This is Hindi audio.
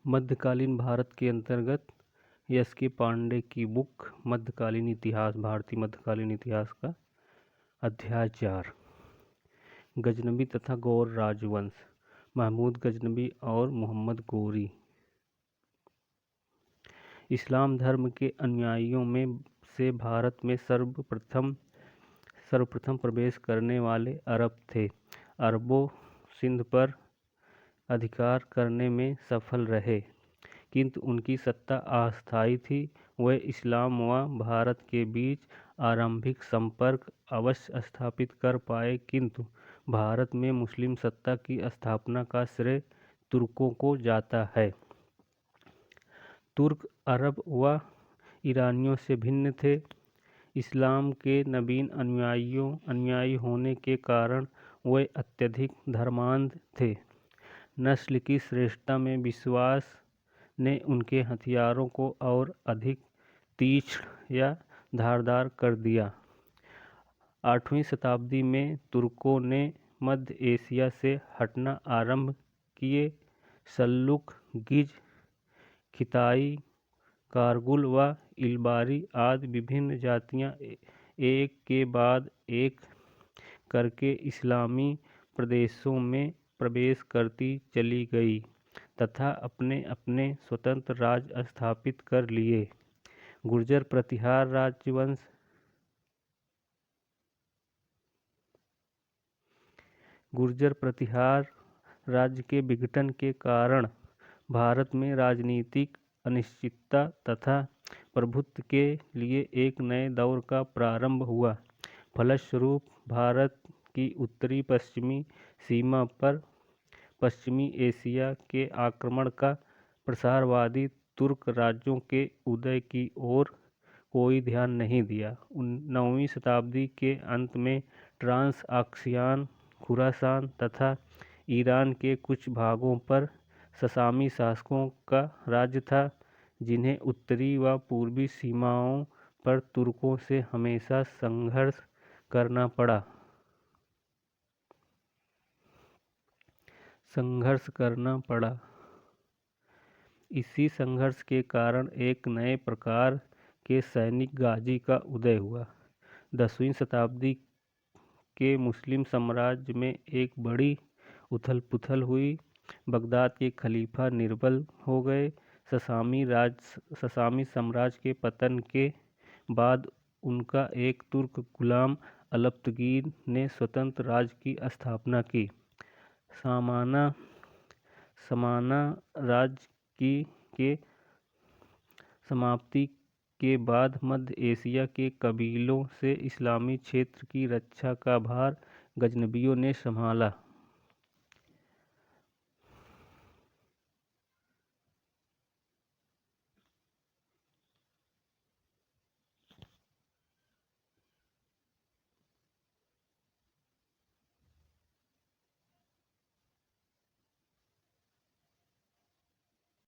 मध्यकालीन भारत के अंतर्गत एस के पांडे की बुक मध्यकालीन इतिहास, भारतीय मध्यकालीन इतिहास का अध्याय 4, गजनबी तथा गौर राजवंश, महमूद गजनबी और मोहम्मद गोरी। इस्लाम धर्म के अनुयायियों में से भारत में सर्वप्रथम प्रवेश करने वाले अरब थे। अरबों सिंध पर अधिकार करने में सफल रहे, किंतु उनकी सत्ता अस्थायी थी। वे इस्लाम व भारत के बीच आरंभिक संपर्क अवश्य स्थापित कर पाए, किंतु भारत में मुस्लिम सत्ता की स्थापना का श्रेय तुर्कों को जाता है। तुर्क अरब व ईरानियों से भिन्न थे। इस्लाम के नवीन अनुयायी होने के कारण वे अत्यधिक धर्मांध थे। नस्ल की श्रेष्ठता में विश्वास ने उनके हथियारों को और अधिक तीक्ष्ण या धारदार कर दिया। 8वीं शताब्दी में तुर्कों ने मध्य एशिया से हटना आरंभ किए। सल्लुक, गिज, खिताई, कारगुल व इलबारी आदि विभिन्न जातियां एक के बाद एक करके इस्लामी प्रदेशों में प्रवेश करती चली गई तथा अपने अपने स्वतंत्र राज्य स्थापित कर लिए। गुर्जर प्रतिहार राज्य के विघटन के कारण भारत में राजनीतिक अनिश्चितता तथा प्रभुत्व के लिए एक नए दौर का प्रारंभ हुआ। फलस्वरूप भारत की उत्तरी पश्चिमी सीमा पर पश्चिमी एशिया के आक्रमण का प्रसारवादी तुर्क राज्यों के उदय की ओर कोई ध्यान नहीं दिया। 9वीं शताब्दी के अंत में ट्रांसआक्सियन, खुरासान तथा ईरान के कुछ भागों पर ससामी शासकों का राज्य था, जिन्हें उत्तरी व पूर्वी सीमाओं पर तुर्कों से हमेशा संघर्ष करना पड़ा। इसी संघर्ष के कारण एक नए प्रकार के सैनिक गाजी का उदय हुआ। 10वीं शताब्दी के मुस्लिम साम्राज्य में एक बड़ी उथल-पुथल हुई। बगदाद के खलीफा निर्बल हो गए। ससामी साम्राज्य के पतन के बाद उनका एक तुर्क गुलाम अलब्तगीन ने स्वतंत्र राज्य की स्थापना की। समाना राज्य के समाप्ति के बाद मध्य एशिया के कबीलों से इस्लामी क्षेत्र की रक्षा का भार गजनबियों ने संभाला।